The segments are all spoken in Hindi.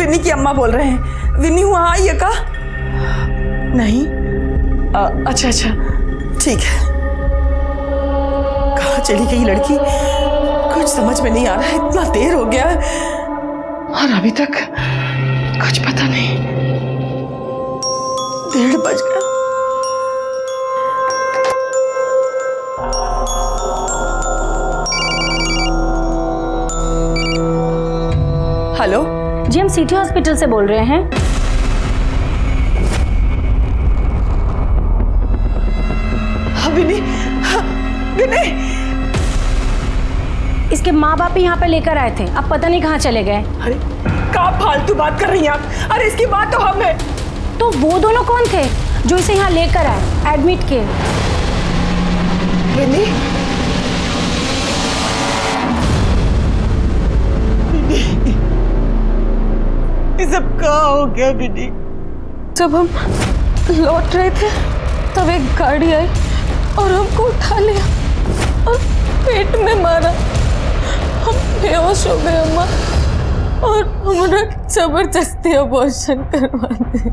विन्नी की अम्मा बोल रहे हैं। विन्नी वहाँ आई है का? नहीं। अच्छा अच्छा ठीक है। कहाँ चली गई लड़की? कुछ समझ में नहीं आ रहा है, इतना देर हो गया और अभी तक कुछ पता नहीं। 1:30 बज गया। हेलो जी, हम सिटी हॉस्पिटल से बोल रहे हैं। विनी, विनी। इसके माँ बाप यहाँ पे लेकर आए थे, अब पता नहीं कहाँ चले गए। अरे क्या फालतू बात कर रही हैं आप? अरे इसकी बात तो हम है। तो वो दोनों कौन थे जो इसे यहाँ लेकर आए, एडमिट किए? विनी, ये सब क्या हो गया विनी? जब हम लौट रहे थे तब एक गाड़ी आई और हमको उठा लिया और पेट में मारा। हम बेहोश हो गए अम्मा और हमारा जबरदस्ती अबॉर्शन करवा दिया।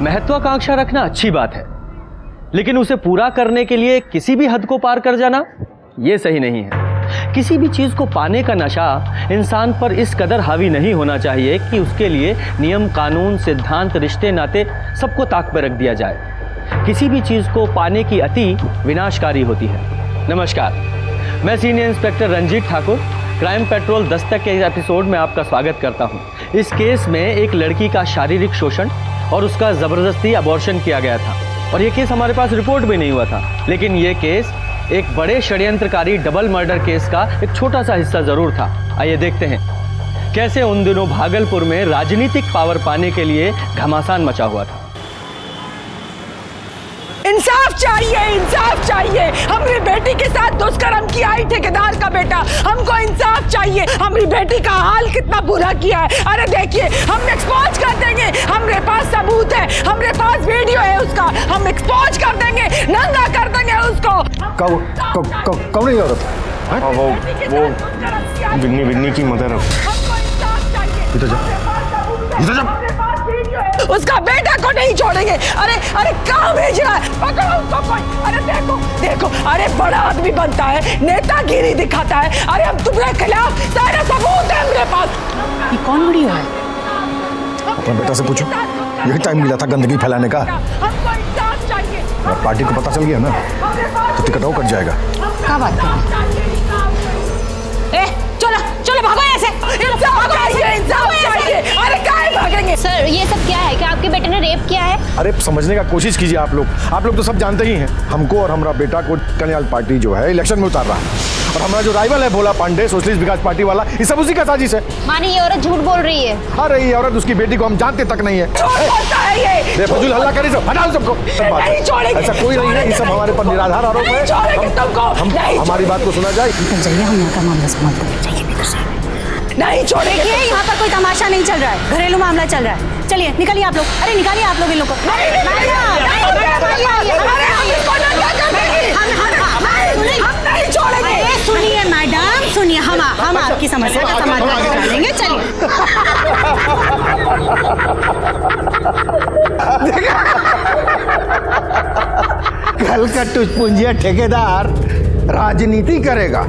महत्वाकांक्षा रखना अच्छी बात है, लेकिन उसे पूरा करने के लिए किसी भी हद को पार कर जाना ये सही नहीं है। किसी भी चीज को पाने का नशा इंसान पर इस कदर हावी नहीं होना चाहिए कि उसके लिए नियम, कानून, सिद्धांत, रिश्ते, नाते सबको ताक पर रख दिया जाए। किसी भी चीज को पाने की अति विनाशकारी होती है। नमस्कार, मैं senior inspector Ranjit Thakur, crime patrol Dastak के एपिसोड में आपका स्वागत करता हूं। इस केस में एक लड़की का शारीरिक शोषण और उसका जबरदस्ती अबॉर्शन किया गया था और ये केस हमारे पास रिपोर्ट भी नहीं हुआ था, लेकिन ये केस एक बड़े षड्यंत्रकारी डबल मर्डर केस का एक छोटा सा हिस्सा जरूर था। आइए देखते हैं कैसे उन दिनों भागलपुर में राजनीतिक पावर पाने के लिए घमासान मचा हुआ था। इंसाफ चाहिए, इंसाफ चाहिए। हमारी बेटी के साथ दुष्कर्म किया है ठेकेदार का बेटा, हमको इंसाफ चाहिए। हमारी बेटी का हाल कितना बुरा किया है। अरे देखिए, हम एक्सपोज कर देंगे, हमारे पास सबूत है, हमारे पास वीडियो है उसका, हम एक्सपोज कर देंगे, नंगा कर देंगे उसको। कौन है औरत? वो विन्नी की मदर है। इधर जा। उसका बेटा को नहीं छोड़ेंगे। अरे अरे कहाँ भेज रहा है? पकड़ो उसको कोई। अरे देखो देखो, अरे बड़ा आदमी बनता है, नेतागिरी दिखाता है। अरे हम तुम्हारे खिलाफ सारे सबूत है मेरे पास। ये कौन वीडियो है? अपने बेटा से पूछो, यही टाइम मिला था गंदगी फैलाने का। हमको इंसाफ चाहिए। अगर पार्टी को पता चल गया ना तो टिकट और कट जाएगा। क्या बात कर रहे हैं? चलो चलो भागो ऐसे। इंसाफ चाहिए, इंसाफ चाहिए। अरे काहे भागेंगे? सर, ये सब क्या है? क्या आपके बेटे ने रेप किया है? अरे समझने का कोशिश कीजिए आप लोग तो सब जानते ही हैं। हमको और हमारा बेटा को कल्याण पार्टी जो है इलेक्शन में उतार रहा है और हमारा जो राइवल है भोला पांडे सोशलिस्ट विकास पार्टी वाला, ये सब उसी का साजिश है। माने ये औरत झूठ बोल रही है। अरे ये औरत उसकी बेटी को हम जानते तक नहीं है। ये बेफजूल हल्ला करी सब, हटाओ सबको। नहीं छोड़ेंगे। ऐसा कोई नहीं है, ये सब हमारे पर निराधार आरोप है। हमारी बात को सुना जाए। चलिए, हम यहाँ का मामला संभालते हैं। चाहिए भीतर से। नहीं छोड़ेंगे। यहाँ पर कोई तमाशा नहीं चल रहा है, घरेलू मामला चल रहा है। चलिए निकलिए आप लोग। अरे निकालिए आप लोग इन लोगों को। सुनिए मैडम, सुनिए, हम आपकी समस्या का समाधान निकालेंगे। चलिए। कल का टुचपुंजिया ठेकेदार राजनीति करेगा,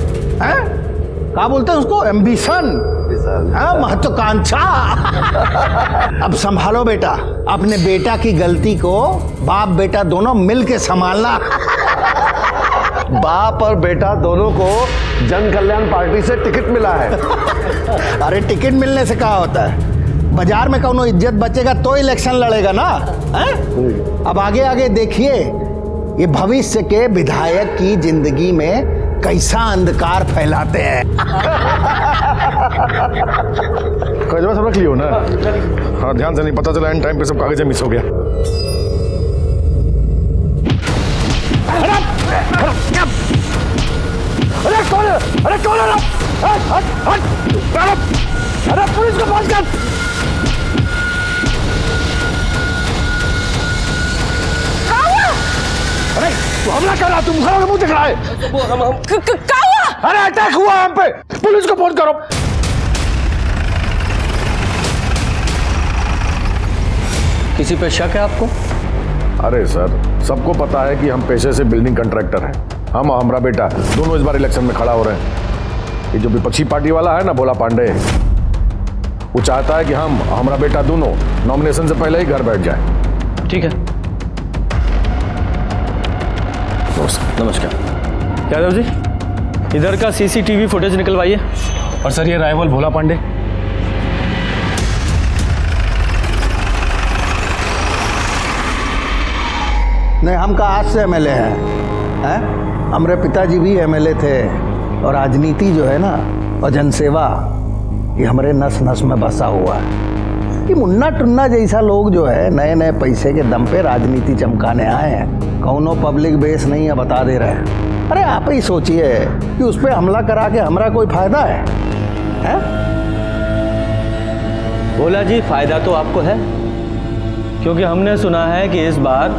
हैं? क्या बोलते हैं उसको? एम्बिशन, महत्वाकांक्षा। अब संभालो बेटा, अपने बेटा की गलती को बाप बेटा दोनों मिल के संभालना। बाप और बेटा दोनों को जन कल्याण पार्टी से टिकट मिला है। अरे टिकट मिलने से क्या होता है? बाजार में कौनो इज्जत बचेगा तो इलेक्शन लड़ेगा ना, हैं? अब आगे आगे देखिए, ये भविष्य के विधायक की जिंदगी में कैसा अंधकार फैलाते हैं। कागज सब रख लियो ना? हाँ, ध्यान से नहीं, पता चला एंड टाइम पे सब कागज मिस हो गया। अरे कौन है? अरे कौन है? अरे पुलिस को फोन कर। अरे तू हमला कर रहा, तुम घरों के मुंह दिख रहा है। क्या हुआ? अरे अटैक हुआ हम पे, पुलिस को फोन करो। किसी पे शक है आपको? अरे सर, सबको पता है कि हम पेशे से बिल्डिंग कंट्रैक्टर हैं। हम और हमारा बेटा दोनों इस बार इलेक्शन में खड़ा हो रहे हैं। ये जो विपक्षी पार्टी वाला है ना, भोला पांडे, वो चाहता है कि हम और हमारा बेटा दोनों नॉमिनेशन से पहले ही घर बैठ जाए। ठीक है। नमस्कार। यादव जी, इधर का सीसीटीवी फुटेज निकलवाइए। और सर ये राइवल भोला पांडे। नहीं, हम का आज से एमएलए हैं। हमारे पिताजी भी एमएलए थे और राजनीति जो है ना और जनसेवा, ये हमारे नस नस में बसा हुआ है। कि मुन्ना टुन्ना जैसा लोग जो है नए नए पैसे के दम पे राजनीति चमकाने आए हैं। कौनो पब्लिक बेस नहीं है, बता दे रहे हैं। अरे आप ही सोचिए कि उस पर हमला करा के हमारा कोई फायदा है? भोला जी, फायदा तो आपको है, क्योंकि हमने सुना है कि इस बार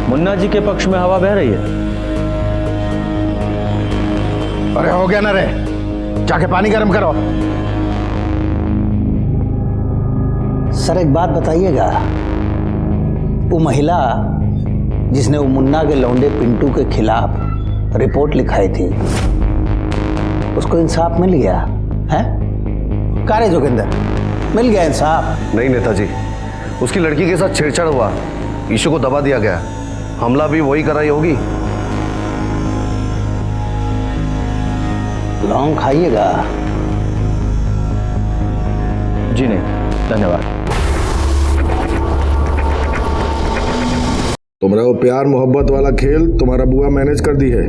मुन्ना जी के पक्ष में हवा बह रही है। अरे हो गया ना रे, जाके पानी गर्म करो। सर एक बात बताइएगा, वो महिला जिसने वो मुन्ना के लौंडे पिंटू के खिलाफ रिपोर्ट लिखाई थी, उसको इंसाफ मिल गया है? कारे जोगिंदर, मिल गया इंसाफ? नहीं नेताजी, उसकी लड़की के साथ छेड़छाड़ हुआ, ईशू को दबा दिया गया। हमला भी वही कराई होगी। लौंग खाइएगा? जी नहीं, धन्यवाद। तुम्हारा वो प्यार मोहब्बत वाला खेल तुम्हारा बुआ मैनेज कर दी है।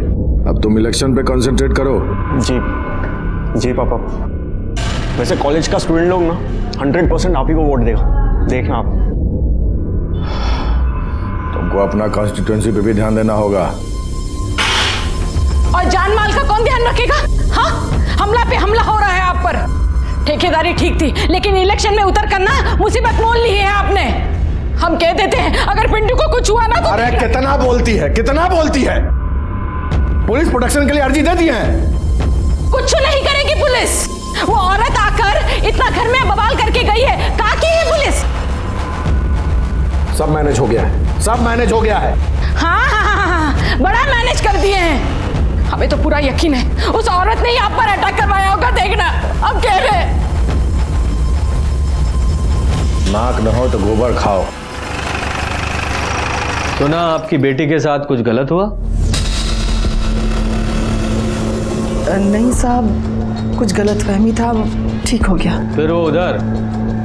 अब तुम इलेक्शन पे कंसंट्रेट करो। जी जी पापा। वैसे कॉलेज का स्टूडेंट लोग ना 100% आप ही को वोट देगा, देखना आप। तुमको अपना कॉन्स्टिट्यूएंसी पे भी ध्यान देना होगा। और जान माल का कौन ध्यान रखेगा? हाँ, हमला पे हमला हो रहा है आप पर। ठेकेदारी ठीक थी, लेकिन इलेक्शन में उतर कर ना मुसीबत मोल ली है आपने। हम कह देते हैं अगर पिंटू को कुछ हुआ ना तो। अरे कितना बोलती है, कितना बोलती है। पुलिस प्रोटेक्शन के लिए अर्जी दे दी है। कुछ नहीं करेगी पुलिस। वो औरत आकर इतना घर में बवाल करके गई है, कहा की है पुलिस? सब मैनेज हो गया है, सब मैनेज हो गया है। हाँ, बड़ा मैनेज कर दिए हैं। हमें तो पूरा यकीन है उस औरत ने ही आप पर अटैक करवाया होगा। देखना, अब कह रहे नाक न हो तो गोबर खाओ। सुना आपकी बेटी के साथ कुछ गलत हुआ? नहीं साहब, कुछ गलतफहमी था, ठीक हो गया। फिर वो उधर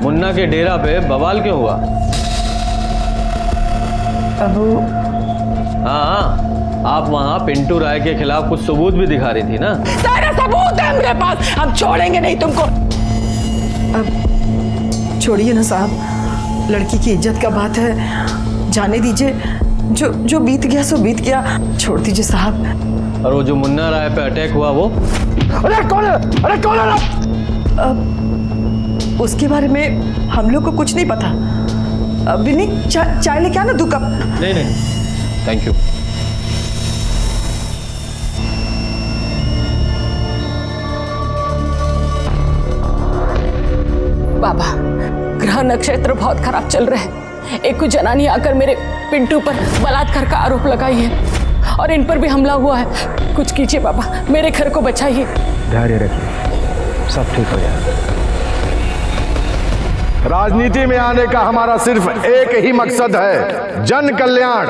मुन्ना के डेरा पे बवाल क्यों हुआ? अब हाँ, आप वहां पिंटू राय के खिलाफ कुछ सबूत भी दिखा रही थी ना? सारा सबूत है मेरे पास, हम छोड़ेंगे नहीं तुमको। अब छोड़िए ना साहब, लड़की की इज्जत का बात है, जाने दीजिए। जो बीत गया सो बीत गया, छोड़ दीजिए साहब। और वो जो मुन्ना राय पे अटैक हुआ वो? अरे कौन है? अरे कौन है? अब उसके बारे में हम लोग को कुछ नहीं पता। विनी, चाय लेके आना 2 कप। नहीं नहीं, थैंक यू। बाबा, ग्रह नक्षत्र बहुत खराब चल रहे हैं। एक कुछ जनानी आकर मेरे पिंटू पर बलात्कार का आरोप लगाई है और इन पर भी हमला हुआ है। कुछ कीजिए बाबा, मेरे घर को बचाइए। धैर्य रखिए, सब ठीक हो जाएगा। राजनीति में आने का हमारा सिर्फ एक ही मकसद है, जन कल्याण।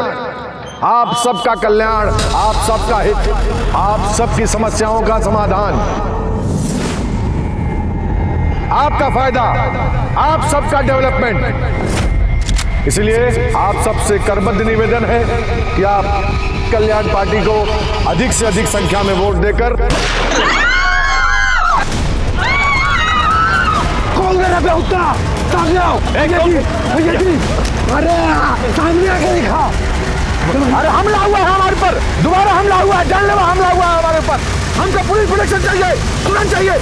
आप सबका कल्याण, आप सबका हित, आप सबकी समस्याओं का समाधान, आपका फायदा, आप सबका डेवलपमेंट। इसलिए आप सबसे करबद्ध निवेदन है कि आप कल्याण पार्टी को अधिक से अधिक संख्या में वोट देकर। कौन मेरा बेहुदा? सामने आओ। अरे सामने आके दिखा। अरे हमला हुआ है हमारे पर, दोबारा हमला हुआ है, जानलेवा हमला हुआ है हमारे ऊपर। हमको पुलिस प्रोटेक्शन चाहिए, तुरंत चाहिए।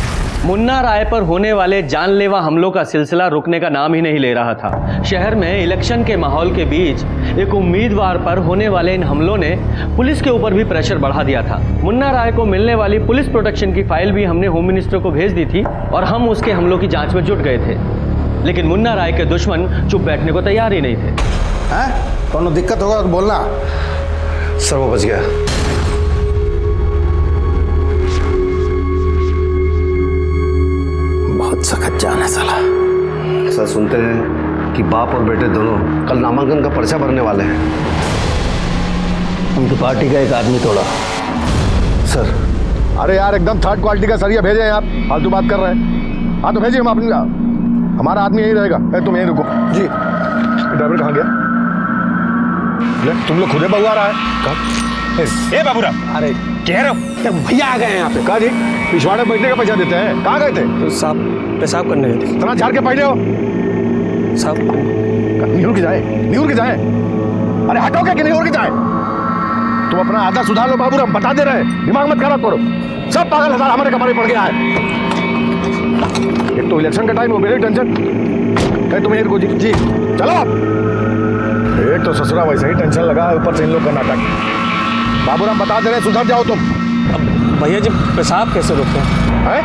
मुन्ना राय पर होने वाले जानलेवा हमलों का सिलसिला रुकने का नाम ही नहीं ले रहा था। शहर में इलेक्शन के माहौल के बीच एक उम्मीदवार पर होने वाले इन हमलों ने पुलिस के ऊपर भी प्रेशर बढ़ा दिया था। मुन्ना राय को मिलने वाली पुलिस प्रोटेक्शन की फाइल भी हमने होम मिनिस्टर को भेज दी थी और हम उसके हमलों की जांच में जुट गए थे। लेकिन मुन्ना राय के दुश्मन चुप बैठने को तैयार ही नहीं थे। हैं? कौन दिक्कत होगा तो बोलना। सर वो बच गया। बहुत सख्त जान है साला। सर सुनते हैं कि बाप और बेटे दोनों कल नामांकन का पर्चा भरने वाले हैं। उनकी पार्टी का एक आदमी तोड़ा। सर अरे यार एकदम थर्ड क्वालिटी का सरिया भेजे हैं आप, फालतू बात कर रहे हैं। हाँ तो भेजिए, हम अपनी हमारा आदमी यही रहेगा। तुम यहीं रुको जी। ड्राइवर कहाँ गया? ले, तुम लोग खुदे बगुआ रहा है। ए बाबूराव, अरे कह रहे हो भैया आ गए हैं यहाँ पे। कहा जी पिछवाड़े बैठने का पैसा देते हैं। कहाँ गए थे? साहब पेशाब करने गए थे। इतना झाड़ के बैठे हो साहब। निहुर के जाए, निहुर के जाए। अरे हटोगे कि निहुर के जाए? तुम अपना आधा सुधार लो बाबू, हम बता दे रहे हैं, दिमाग मत खराब करो। सब पागल हजार हमारे कमरे पड़ गया है। एक तो इलेक्शन का टाइम हो, मेरी टेंशन है। तुम यहीं रुको जी। जी चलो। एक तो ससुरा वैसे ही टेंशन लगा है, ऊपर से इन लोग का नाटक। बाबूराम बता दे रहे हैं, सुधर जाओ तुम। भैया जी पेशाब कैसे रोकते हैं?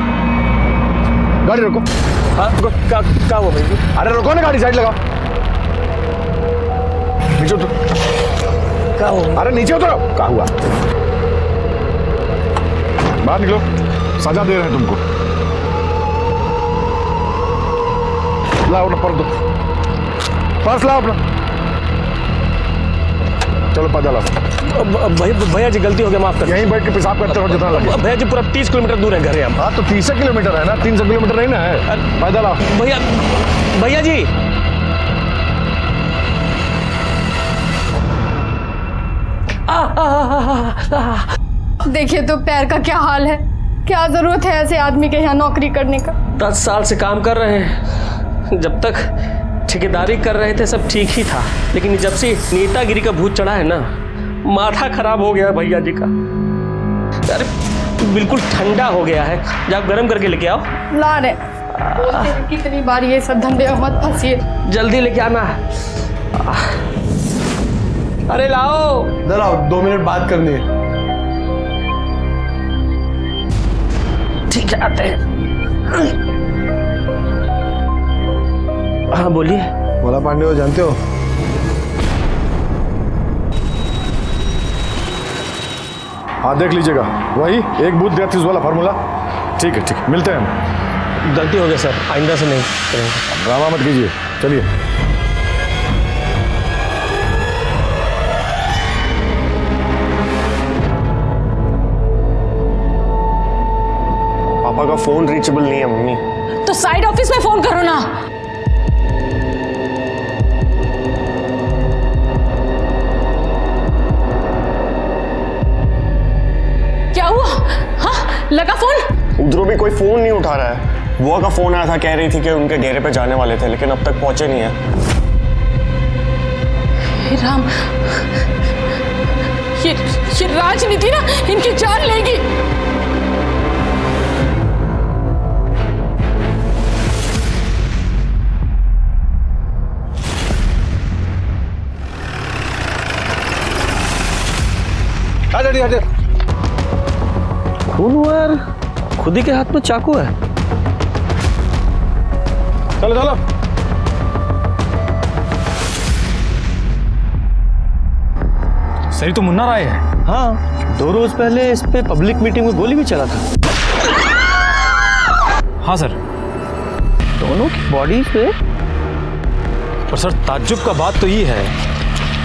गाड़ी रोको। हाँ क्या हुआ भैया? अरे रोको ना गाड़ी, साइड लगाओ। नीचे उतरो। क्या हुआ? अरे नीचे उतरो। क्या हुआ? बाहर निकलो, सजा दे रहे हैं तुमको। लाओ ना पर्स, दो पर्स लाओ अपना। चलो पैदल आओ। भैया जी गलती हो गया, माफ कर। यहीं बैठ के पेशाब करते हो जितना लगे। भैया जी पूरा 30 किलोमीटर दूर है घर है हम। हाँ तो 30 किलोमीटर है ना, 300 किलोमीटर नहीं ना है। पैदल आओ। भैया जी देखिए तो पैर का क्या हाल है। क्या जरूरत है ऐसे आदमी के यहाँ नौकरी करने का? 10 साल से काम कर रहे हैं। जब तक ठेकेदारी कर रहे थे सब ठीक ही था, लेकिन जब से नेतागिरी का भूत चढ़ा है ना, माथा खराब हो गया भैया जी का। अरे बिल्कुल ठंडा हो गया है। जाओ गर्म करके लेके आओ। ला रहे बोलते हैं कितनी बार ये सब धंधे में मत फंसिए। जल्दी लेके आना। अरे लाओ। इधर आओ, 2 मिनट बात करनी है। ठीक है आते हैं। हाँ बोलिए। भोला पांडे को जानते हो? हाँ देख लीजिएगा, वही एक बूथ डेथ वाला फार्मूला। ठीक है ठीक है, मिलते हैं हम। गलती हो गई सर, आइंदा से नहीं करेंगे। ड्रामा मत कीजिए, चलिए। पापा का फोन रीचेबल नहीं है मम्मी। तो साइड ऑफिस में फोन करो ना। क्या हुआ? हाँ लगा फोन? उधरों भी कोई फोन नहीं उठा रहा है। बुआ का फोन आया था, कह रही थी कि उनके डेरे पे जाने वाले थे, लेकिन अब तक पहुंचे नहीं है। हे राम, ये राजनीति ना इनकी जान लेगी। खून हुआ यार, खुद ही के हाथ में चाकू है। चलो चलो। सही तो मुन्ना राय है। हाँ 2 रोज पहले इस पे पब्लिक मीटिंग में गोली भी चला था। हाँ सर। दोनों की बॉडी पे। पर सर ताज्जुब का बात तो ये है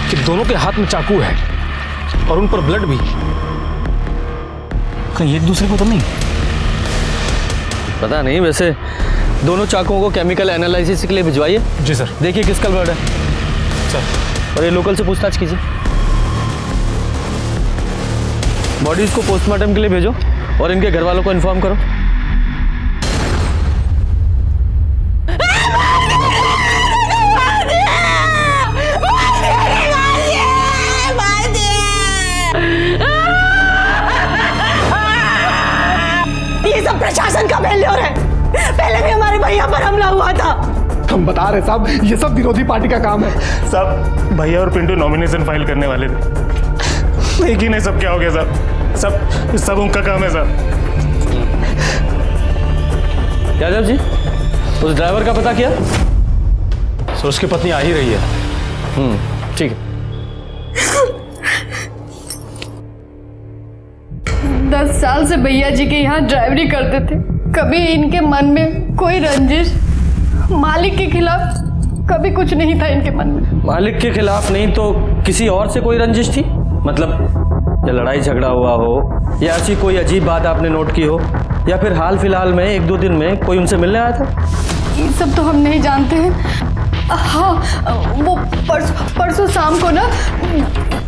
कि दोनों के हाथ में चाकू है और उन पर ब्लड भी। कहीं एक दूसरे को तो नहीं? पता नहीं, वैसे दोनों चाकुओं को केमिकल एनालिसिस के लिए भिजवाइए। जी सर। देखिए किसका ब्लड है सर। और ये लोकल से पूछताछ कीजिए। बॉडीज को पोस्टमार्टम के लिए भेजो और इनके घर वालों को इन्फॉर्म करो। ये सब प्रशासन का फेल्योर है। पहले भी हमारे भैया पर हमला हुआ था। हम बता रहे साहब, ये सब विरोधी पार्टी का काम है। साहब भैया और पिंटू नॉमिनेशन फाइल करने वाले थे, लेकिन सब क्या हो गया साहब? सब उनका काम है साहब। यादव जी, उस ड्राइवर का पता किया? सर उसकी पत्नी आ ही रही है। ठीक है। 10 साल से भैया जी के यहाँ ड्राइवरी करते थे। कभी इनके मन में कोई रंजिश मालिक के खिलाफ कभी कुछ नहीं था इनके मन में। मालिक के खिलाफ नहीं तो किसी और से कोई रंजिश थी? मतलब या लड़ाई झगड़ा हुआ हो या ऐसी कोई अजीब बात आपने नोट की हो या फिर हाल फिलहाल में 1-2 दिन में कोई उनसे मिलने आया था? ये सब तो हम नहीं जानते हैं। हाँ, वो परसों शाम को ना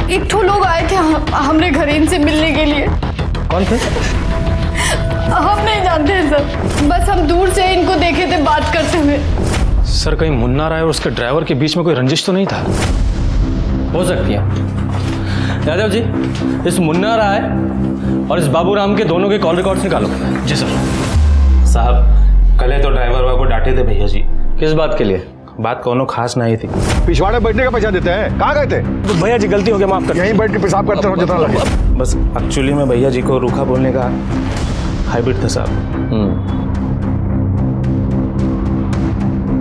एक ठो लोग आए थे हमरे घर इनसे मिलने के लिए। कौन थे? हम नहीं जानते हैं सर, बस हम दूर से इनको देखे थे बात करते हुए। सर कहीं मुन्ना राय और उसके ड्राइवर के बीच में कोई रंजिश तो नहीं था? हो सकती है। यादव जी, इस मुन्ना राय और इस बाबूराम के दोनों के कॉल रिकॉर्ड्स निकालो। जी सर। साहब कल तो ड्राइवर वाले को डांटे थे भैया जी। किस बात के लिए? बात कोनो खास नहीं थी। पिछवाड़े बैठने का पैसा देते हैं, कहाँ गए थे? तो भैया जी गलती हो गया, माफ कर। यहीं बैठ के पेशाब करते रहो जितना लगे। बस एक्चुअली में भैया जी को रूखा बोलने का हैबिट था साहब।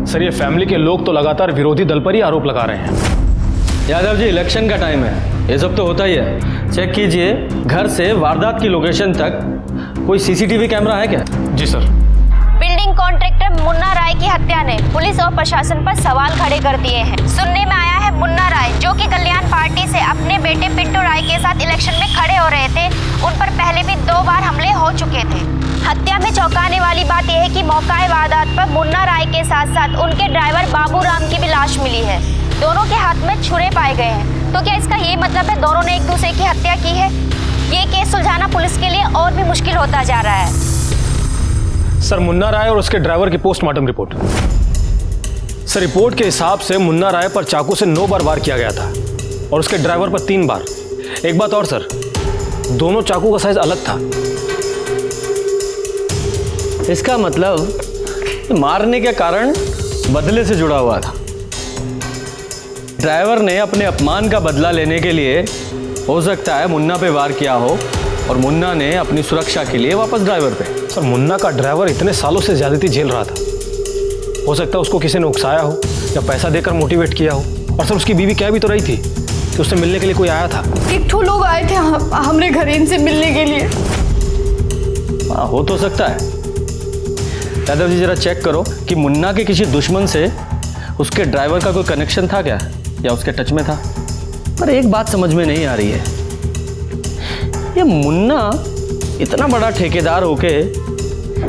सर ये फैमिली के लोग तो लगातार विरोधी दल पर ही आरोप लगा रहे हैं। यादव जी, इलेक्शन का टाइम है, ये सब तो होता ही है। चेक कीजिए घर से वारदात की लोकेशन तक कोई सीसीटीवी कैमरा है क्या? जी सर। बिल्डिंग कॉन्ट्रैक्टर मुन्ना राय की हत्या ने पुलिस और प्रशासन पर सवाल खड़े कर दिए हैं। सुनने में आया है मुन्ना राय, जो कि कल्याण पार्टी से अपने बेटे पिंटू राय के साथ इलेक्शन में खड़े हो रहे थे, उन पर पहले भी 2 बार हमले हो चुके थे। हत्या में चौंकाने वाली बात यह है कि मौका वारदात पर मुन्ना राय के साथ साथ उनके ड्राइवर बाबूराम की भी लाश मिली है। दोनों के हाथ में छुरे पाए गए हैं। तो क्या इसका ये मतलब है दोनों ने एक दूसरे की हत्या की है? ये केस सुलझाना पुलिस के लिए और भी मुश्किल होता जा रहा है। सर मुन्ना राय और उसके ड्राइवर की पोस्टमार्टम रिपोर्ट। सर रिपोर्ट के हिसाब से मुन्ना राय पर चाकू से 9 बार वार किया गया था और उसके ड्राइवर पर 3 बार। एक बात और सर, दोनों चाकू का साइज अलग था। इसका मतलब मारने के कारण बदले से जुड़ा हुआ था। ड्राइवर ने अपने अपमान का बदला लेने के लिए हो सकता है मुन्ना पे वार किया हो और मुन्ना ने अपनी सुरक्षा के लिए वापस ड्राइवर पे। सर मुन्ना का ड्राइवर इतने सालों से ज्यादती झेल रहा था, हो सकता है उसको किसी ने उकसाया हो या पैसा देकर मोटिवेट किया हो। और सर उसकी बीवी कह भी तो रही थी कि उससे मिलने के लिए कोई आया था। एक ठो लोग आए थे हमरे घर इनसे मिलने के लिए। हाँ, हो तो सकता है। यादव जी जरा चेक करो कि मुन्ना के किसी दुश्मन से उसके ड्राइवर का कोई कनेक्शन था क्या या उसके टच में था। पर एक बात समझ में नहीं आ रही है, ये मुन्ना इतना बड़ा ठेकेदार होके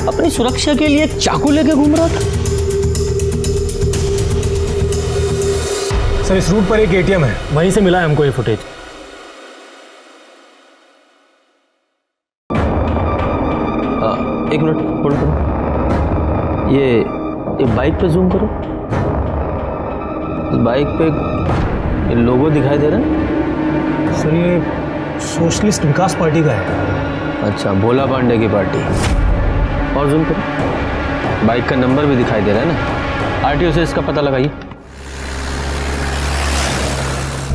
अपनी सुरक्षा के लिए एक चाकू लेके घूम रहा था। सर इस रूट पर एक एटीएम है, वहीं से मिला है हमको ये फुटेज। एक मिनट होल्ड करो, ये बाइक पे जूम करो। इस बाइक पे ये लोगो दिखाई दे रहा है। सर ये सोशलिस्ट विकास पार्टी का है। अच्छा, भोला पांडे की पार्टी। और जूम करो, बाइक का नंबर भी दिखाई दे रहा है ना। आरटीओ से इसका पता लगाइए।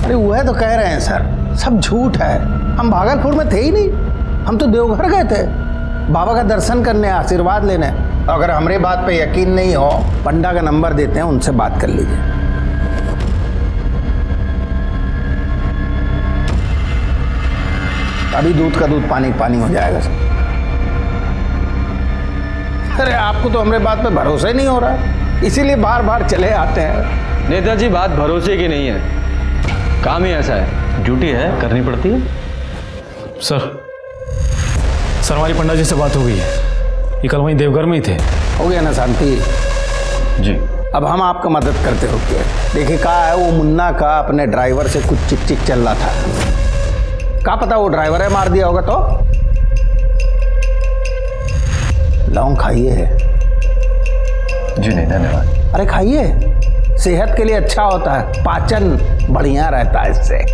अरे वह तो कह रहे हैं सर, सब झूठ है। हम भागलपुर में थे ही नहीं, हम तो देवघर गए थे बाबा का दर्शन करने, आशीर्वाद लेने। अगर हमारे बात पे यकीन नहीं हो, पंडा का नंबर देते हैं, उनसे बात कर लीजिए। अभी दूध का दूध पानी पानी हो जाएगा सर। अरे आपको तो हमारे बात पे भरोसा ही नहीं हो रहा है, इसीलिए बार बार चले आते हैं। नेताजी, बात भरोसे की नहीं है, काम ही ऐसा है, ड्यूटी है, करनी पड़ती है। सर हमारी पंडा जी से बात हो गई है, ये कल वहीं देवघर में ही थे। हो गया ना शांति जी। अब हम आपका मदद करते हो क्या? देखिए कहा है, वो मुन्ना का अपने ड्राइवर से कुछ चिक चिक चल रहा था। क्या पता वो ड्राइवर है मार दिया होगा। तो लौंग खाइए है। जी नहीं, धन्यवाद। अरे खाइए, सेहत के लिए अच्छा होता है, पाचन बढ़िया रहता है इससे।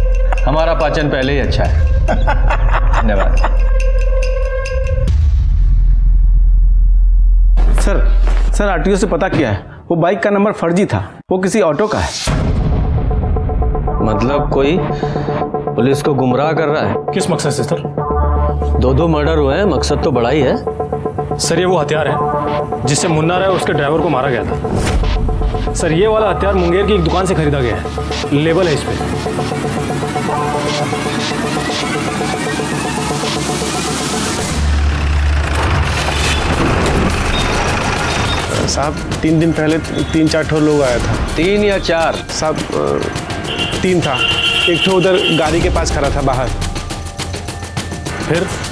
हमारा पाचन पहले ही अच्छा है। धन्यवाद। सर आरटीओ से पता किया है, वो बाइक का नंबर फर्जी था, वो किसी ऑटो का है। मतलब कोई पुलिस को गुमराह कर रहा है? किस मकसद से सर? 2 मर्डर हुए हैं, मकसद तो बड़ा ही है। सर ये वो हथियार है जिससे मुन्ना राय और उसके ड्राइवर को मारा गया था। सर ये वाला हथियार मुंगेर की एक दुकान से खरीदा गया है, लेबल है इस पे। साहब 3 दिन पहले 3-4 ठो लोग आया था। 3 या 4? साहब 3 था। एक ठो उधर गाड़ी के पास खड़ा था बाहर।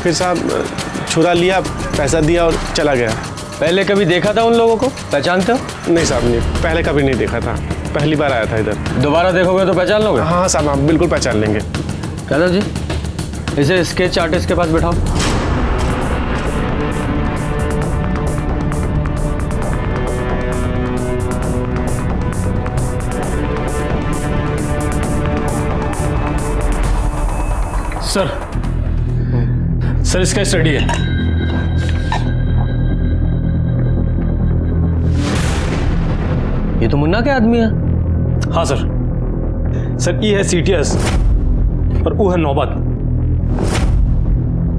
फिर साहब छुरा लिया, पैसा दिया और चला गया। पहले कभी देखा था उन लोगों को? पहचानते हो? नहीं साहब, नहीं, पहले कभी नहीं देखा था, पहली बार आया था इधर। दोबारा देखोगे तो पहचान लोगे? हाँ साहब, आप बिल्कुल पहचान लेंगे। यादव जी, इसे स्केच आर्टिस्ट के पास बैठाओ। सर इसका स्टडी है। ये तो मुन्ना के आदमी है। हाँ सर ये है सीटीएस और वो है नौबत।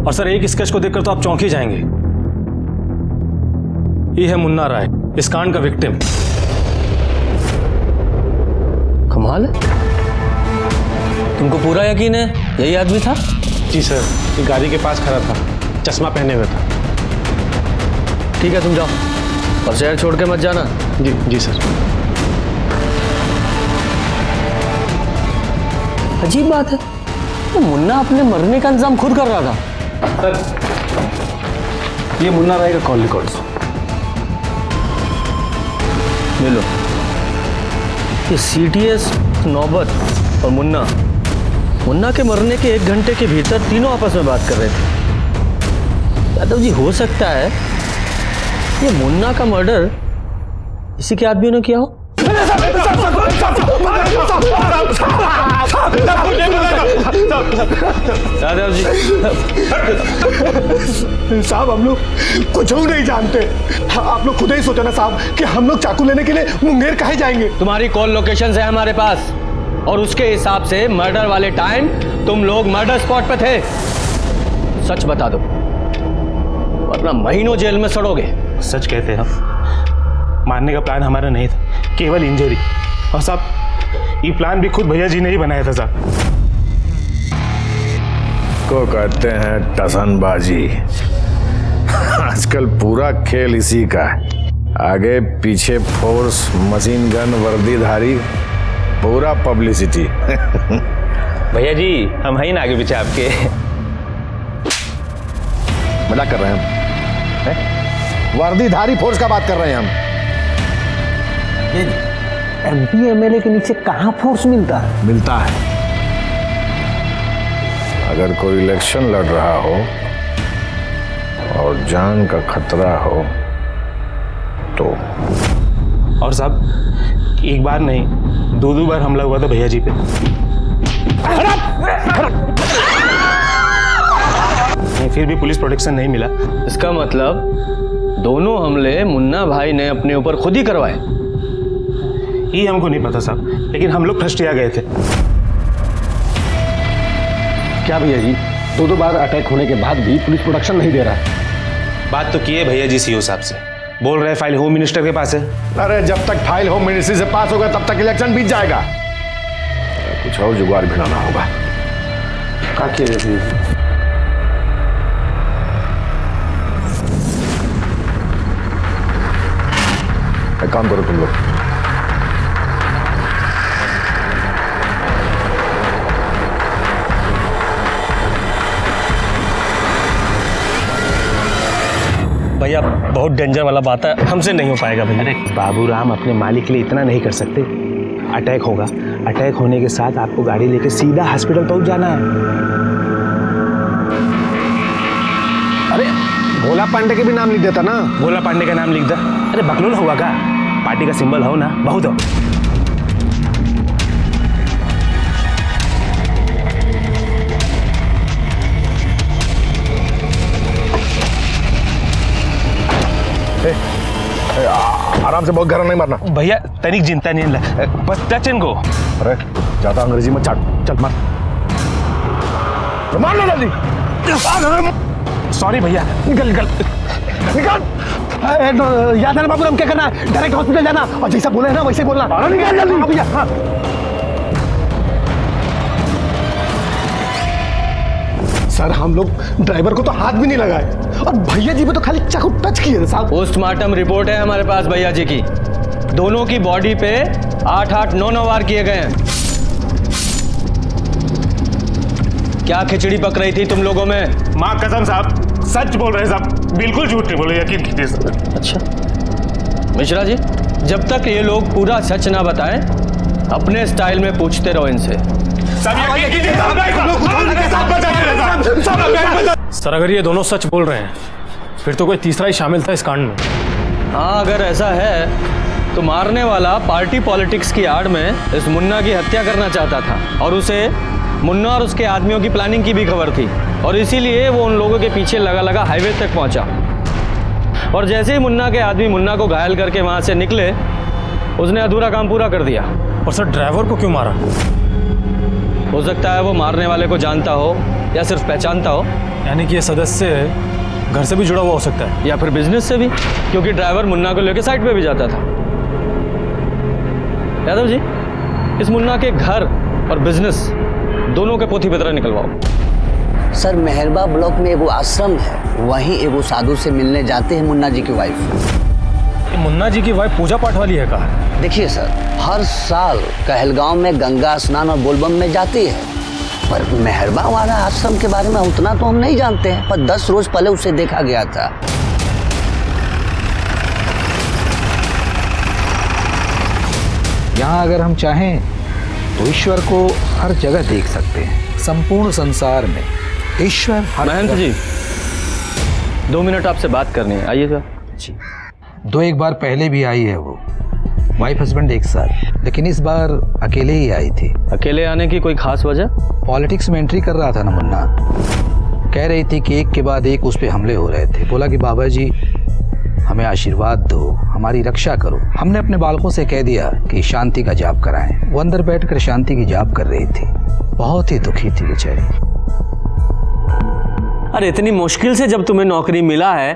और सर एक स्केच को देखकर तो आप चौंक ही जाएंगे। ये है मुन्ना राय, इस कांड का विक्टिम। कमाल है, तुमको पूरा यकीन है यही आदमी था? जी सर, ये गाड़ी के पास खड़ा था, चश्मा पहने हुए था। ठीक है, तुम जाओ और शहर छोड़ के मत जाना। जी सर। अजीब बात है, तो मुन्ना अपने मरने का इंतजाम खुद कर रहा था। सर ये मुन्ना राय का कॉल रिकॉर्ड्स ले लो। ये सीटीएस, नौबत और मुन्ना के मरने के 1 घंटे के भीतर तीनों आपस में बात कर रहे थे। यादव जी, हो सकता है ये मुन्ना का मर्डर इसी के आदमियों ने किया हो। यादव जी, साहब हम लोग कुछ नहीं जानते। आप लोग खुद ही सोचो ना साहब कि हम लोग चाकू लेने के लिए मुंगेर काहे जाएंगे। तुम्हारी कॉल लोकेशन है हमारे पास और उसके हिसाब से मर्डर वाले टाइम तुम लोग मर्डर स्पॉट पे थे। सच बता दो वरना महीनों जेल में सड़ोगे। सच कहते हैं हम, मारने का प्लान हमारा नहीं था, केवल इंजरी। और साहब ये प्लान भी खुद भैया जी ने ही बनाया था साहब। को कहते हैं टसनबाजी। आजकल पूरा खेल इसी का है। आगे पीछे फोर्स, मशीन गन, वर्दीधारी, पूरा पब्लिसिटी। भैया जी हम हैं ना आगे पीछे आपके। मजाक कर रहे हैं हम? वर्दीधारी फोर्स का बात कर रहे हैं हम। एमपी एमएलए के नीचे कहाँ फोर्स मिलता है? मिलता है। अगर कोई इलेक्शन लड़ रहा हो और जान का खतरा हो तो। और साहब एक बार नहीं 2 बार हमला हुआ था भैया जी पे। फिर भी पुलिस प्रोटेक्शन नहीं मिला। इसका मतलब दोनों हमले मुन्ना भाई ने अपने ऊपर खुद ही करवाए। ये हमको नहीं पता साहब, लेकिन हम लोग फर्स्ट आ गए थे। क्या भैया जी, 2 बार अटैक होने के बाद भी पुलिस प्रोटेक्शन नहीं दे रहा है? बात तो की है भैया जी सीओ साहब से, बोल रहे फाइल होम मिनिस्टर के पास है। अरे जब तक फाइल होम मिनिस्ट्री से पास होगा तब तक इलेक्शन बीत जाएगा। कुछ और जुगाड़ भिड़ाना होगा। क्या किया जाए? एक काम करो तुम लोग, भैया बहुत डेंजर वाला बात है, हमसे नहीं हो पाएगा भैया। अरे बाबूराम अपने मालिक के लिए इतना नहीं कर सकते। अटैक होगा, अटैक होने के साथ आपको गाड़ी लेके सीधा हॉस्पिटल पहुंच जाना है। अरे भोला पांडे के भी नाम लिख देता ना। भोला पांडे का नाम लिख दे। अरे बकलोल हुआ का, पार्टी का सिंबल हो ना, बहुत हो। आराम से, बहुत गरम नहीं मारना भैया। तनिक चिंता नहीं ला, बस टच इनको। अरे ज्यादा अंग्रेजी में चाट, चल मार, मार लो जल्दी। सॉरी भैया, निकल निकल। निकाल। याद है ना बाबू, हम क्या करना है? डायरेक्ट हॉस्पिटल जाना और जैसा बोले ना वैसे बोलना। निकाल जल्दी। हाँ भैया। हाँ। सर हम लोग ड्राइवर को तो हाथ भी नहीं लगाए और भैया जी पे तो खाली चाकू टच किए साहब। पोस्टमार्टम रिपोर्ट है हमारे पास भैया जी की। दोनों की बॉडी पे 8-8, 9-9 वार किए गए हैं। क्या खिचड़ी पक रही थी तुम लोगों में? माँ कसम साहब सच बोल रहे साहब, बिल्कुल झूठ नहीं बोले, यकीन कीजिए सर। अच्छा मिश्रा जी, जब तक ये लोग पूरा सच ना बताएं अपने स्टाइल में पूछते रहो इनसे। सर अगर ये दोनों सच बोल रहे हैं फिर तो कोई तीसरा ही शामिल था इस कांड में। हाँ अगर ऐसा है तो मारने वाला पार्टी पॉलिटिक्स की आड़ में इस मुन्ना की हत्या करना चाहता था और उसे मुन्ना और उसके आदमियों की प्लानिंग की भी खबर थी और इसीलिए वो उन लोगों के पीछे लगा लगा हाईवे तक पहुंचा। और जैसे ही मुन्ना के आदमी मुन्ना को घायल करके वहां से निकले उसने अधूरा काम पूरा कर दिया। और सर ड्राइवर को क्यों मारा? हो सकता है वो मारने वाले को जानता हो या सिर्फ पहचानता हो। यानी कि ये सदस्य घर से भी जुड़ा हुआ हो सकता है या फिर बिजनेस से भी, क्योंकि ड्राइवर मुन्ना को लेकर साइड पे भी जाता था। यादव जी, इस मुन्ना के घर और बिजनेस दोनों के पोथी पत्र निकलवाओ। सर मेहरबा ब्लॉक में एगो आश्रम है, वहीं एगो साधु से मिलने जाते हैं मुन्ना जी की वाइफ। मुन्ना जी की वाइफ पूजा पाठ वाली है कहा? देखिए सर, हर साल कहलगांव में गंगा स्नान और बोलबम में जाती है, पर मेहरबा वाला आश्रम के बारे में उतना तो हम नहीं जानते हैं, पर 10 रोज पहले उसे देखा गया था। यहाँ अगर हम चाहें तो ईश्वर को हर जगह देख सकते हैं, संपूर्ण संसार में ईश्वर हर महंत जी 2 मिनट आपसे बात करनी है, आइएगा जी। 2-1 बार पहले भी आई है वो, वाइफ हस्बैंड एक साथ, लेकिन इस बार अकेले ही आई थी। अकेले आने की कोई खास वजह? पॉलिटिक्स में एंट्री कर रहा था ना मुन्ना, कह रही थी कि एक के बाद एक उस पे हमले हो रहे थे। बोला कि बाबा जी हमें आशीर्वाद दो, हमारी रक्षा करो। हमने अपने बालकों से कह दिया कि शांति का जाप कराएं। वो अंदर बैठकर शांति की जाप कर रही थी, बहुत ही दुखी थी बेचारी। अरे इतनी मुश्किल से जब तुम्हें नौकरी मिला है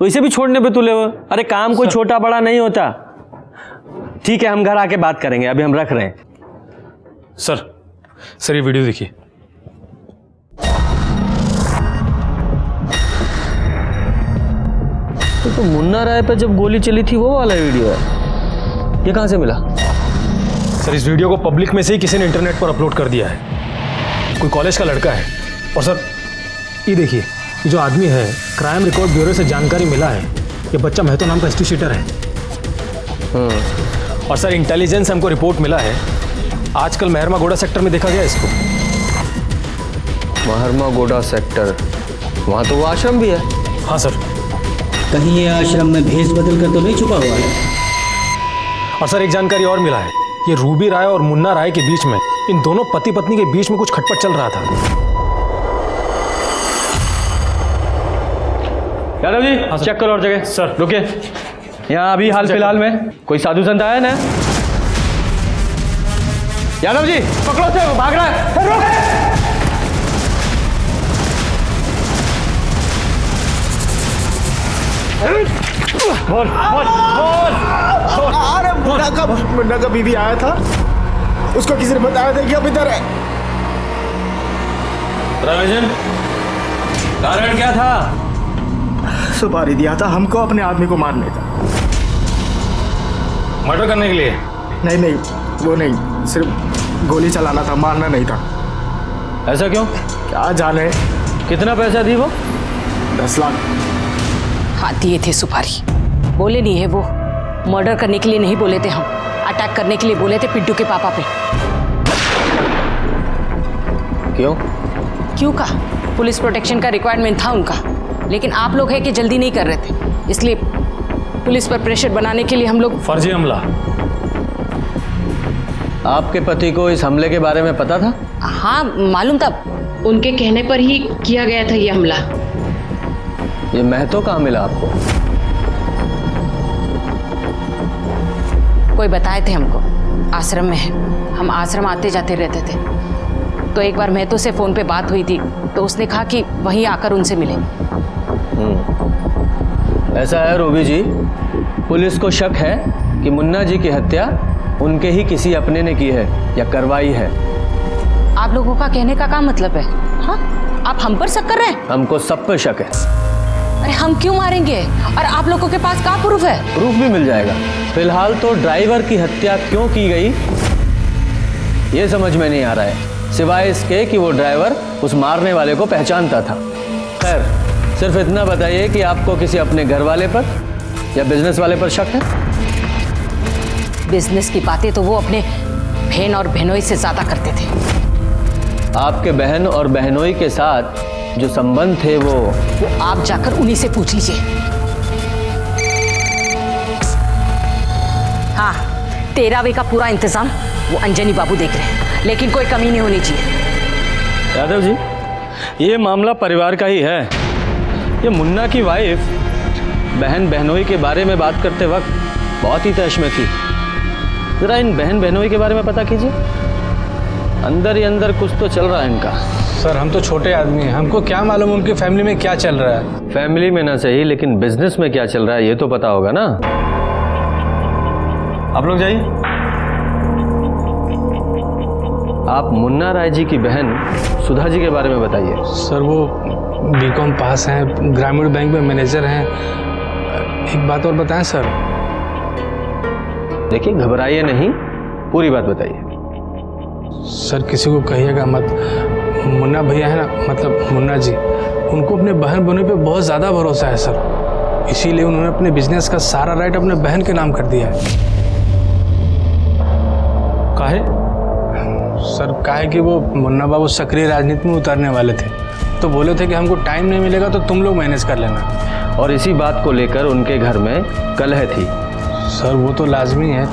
तो इसे भी छोड़ने पे तुले हो? अरे काम कोई छोटा बड़ा नहीं होता। ठीक है हम घर आके बात करेंगे, अभी हम रख रहे हैं। सर ये वीडियो देखिए। तो मुन्ना राय पे जब गोली चली थी वो वाला वीडियो है, ये कहां से मिला? सर इस वीडियो को पब्लिक में से ही किसी ने इंटरनेट पर अपलोड कर दिया है, कोई कॉलेज का लड़का है। और सर ये देखिए, ये जो आदमी है क्राइम रिकॉर्ड ब्यूरो से जानकारी मिला है, ये बच्चा महतो नाम का हिस्ट्री शीटर है। और सर इंटेलिजेंस हमको रिपोर्ट मिला है, आजकल महरमा गोड़ा सेक्टर में देखा गया इसको। महरमा गोड़ा सेक्टर, वहां तो वो आश्रम भी है। हाँ सर। कहीं ये आश्रम में भेष बदल कर तो नहीं छुपा हुआ है? और सर एक जानकारी और मिला है, ये रूबी राय और मुन्ना राय के बीच में, इन दोनों पति पत्नी के बीच में कुछ खटपट चल रहा था। यादव जी चेक करो और जगह। सर रुके, यहाँ अभी हाल फिलहाल में कोई साधु संत आया ना? यादव जी पकड़ो से, वो भाग रहा है। बोल बोल बोल। अरे मुन्ना का बीवी आया था, उसको किसी ने बताया था कि अब इधर है। रविजन, कारण क्या था? सुपारी दिया था हमको अपने आदमी को मारने का। मर्डर करने के लिए? नहीं वो नहीं, सिर्फ गोली चलाना था, मारना नहीं था। ऐसा क्यों? क्या जाने। कितना पैसा दी वो? 10 लाख। हाँ दिए थे सुपारी। बोले नहीं है वो, मर्डर करने के लिए नहीं बोले थे हम, अटैक करने के लिए बोले थे पिड्डू के पापा पे। क्यों कहा? पुलिस प्रोटेक्शन का रिक्वायरमेंट था उनका, लेकिन आप लोग है कि जल्दी नहीं कर रहे थे, इसलिए पुलिस पर प्रेशर बनाने के लिए हम लोग। फर्जी हमला। आपके पति को इस हमले के बारे में पता था? हाँ मालूम था, उनके कहने पर ही किया गया था ये हमला। ये महतो कहाँ मिला आपको? कोई बताए थे हमको, आश्रम में है। हम आश्रम आते जाते रहते थे, तो एक बार महतो से फ़ोन पे बात हुई थी, तो उसने कहा कि वहीं आकर उनसे मिले। ऐसा है रूबी जी, पुलिस को शक है कि मुन्ना जी की हत्या उनके ही किसी अपने ने की है या करवाई है। आप लोगों का कहने का क्या मतलब है? हाँ, आप हम पर शक कर रहे हैं? हमको सब पे शक है। अरे हम क्यों मारेंगे? और आप लोगों के पास क्या प्रूफ है? प्रूफ भी मिल जाएगा। फिलहाल तो ड्राइवर की हत्या क्यों की गई ये समझ में नहीं आ रहा है, सिवाय इसके कि वो ड्राइवर उस मारने वाले को पहचानता था। खैर, सिर्फ इतना बताइए कि आपको किसी अपने घर वाले पर या बिजनेस वाले पर शक है? बिजनेस की बातें तो वो अपने बहन और बहनोई से ज्यादा करते थे। आपके बहन और बहनोई के साथ जो संबंध थे वो आप जाकर उन्हीं से पूछ लीजिए। हाँ, 13वें का पूरा इंतजाम वो अंजनी बाबू देख रहे हैं, लेकिन कोई कमी नहीं होनी चाहिए। यादव जी, ये मामला परिवार का ही है। ये मुन्ना की वाइफ बहन बहनोई के बारे में बात करते वक्त बहुत ही तैश में थी। जरा इन बहन बहनोई के बारे में पता कीजिए, अंदर ही अंदर कुछ तो चल रहा है इनका। सर, हम तो छोटे आदमी हैं, हमको क्या मालूम उनकी फैमिली में क्या चल रहा है। फैमिली में ना सही, लेकिन बिजनेस में क्या चल रहा है ये तो पता होगा ना। आप लोग जाइए। आप मुन्ना राय जी की बहन सुधा जी के बारे में बताइए। सर, वो बीकॉम पास हैं, ग्रामीण बैंक में मैनेजर हैं। एक बात और बताएं सर। देखिए, घबराइए नहीं, पूरी बात बताइए। सर, किसी को कहिएगा मत। मुन्ना भैया है ना, मतलब मुन्ना जी, उनको अपने बहन बहनों पे बहुत ज़्यादा भरोसा है सर। इसीलिए उन्होंने अपने बिजनेस का सारा राइट अपने बहन के नाम कर दिया है। काहे? सर, काहे कि वो मुन्ना बाबू सक्रिय राजनीति में उतरने वाले थे, तो बोले थे कि हमको टाइम नहीं मिलेगा तो तुम लोग मैनेज कर लेना। और इसी बात को लेकर उनके घर में कलह थी। सर, वो तो लाजमी है,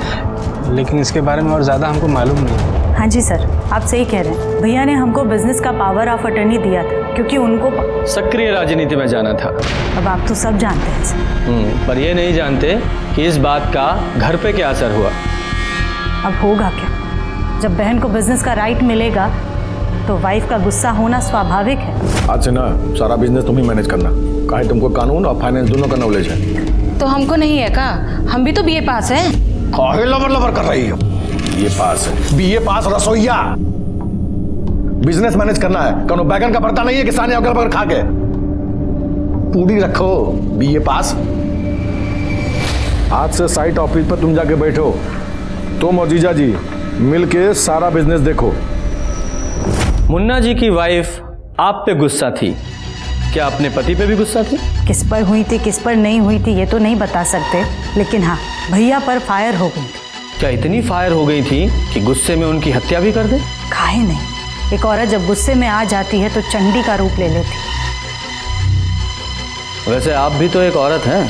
लेकिन इसके बारे में और ज़्यादा हमको मालूम नहीं। हाँ जी सर, आप सही कह रहे हैं। भैया ने हमको बिजनेस का पावर ऑफ अटर्नी दिया था क्योंकि उनको सक्रिय राजनीति में जाना था। अब आप तो सब जानते हैं सर। पर ये नहीं जानते कि इस बात का घर पे क्या असर हुआ। अब होगा क्या? जब बहन को बिजनेस का राइट मिलेगा तो वाइफ का गुस्सा होना स्वाभाविक है। आज से ना सारा बिजनेस तुम ही मैनेज करना। काहे तुमको कानून और फाइनेंस दोनों का नॉलेज है। तो हमको नहीं है का? हम भी तो बीए पास हैं। काहे लबर लबर कर रही हो? बीए पास है, बीए पास रसोईया। बिजनेस मैनेज करना है, कौनो बैगन का भरता नहीं है किसान अगल बगल खा के। पूरी रखो, बीए पास। आज से साइट ऑफिस पर तुम जाके बैठो, तुम और जीजा जी मिलके सारा बिजनेस देखो। मुन्ना जी की वाइफ आप पे गुस्सा थी, क्या अपने पति पे भी गुस्सा थी? किस पर हुई थी, किस पर नहीं हुई थी ये तो नहीं बता सकते, लेकिन हाँ, भैया पर फायर हो गई। क्या इतनी फायर हो गई थी कि गुस्से में उनकी हत्या भी कर दे? काहे नहीं, एक औरत जब गुस्से में आ जाती है तो चंडी का रूप ले लेती। वैसे आप भी तो एक औरत हैं।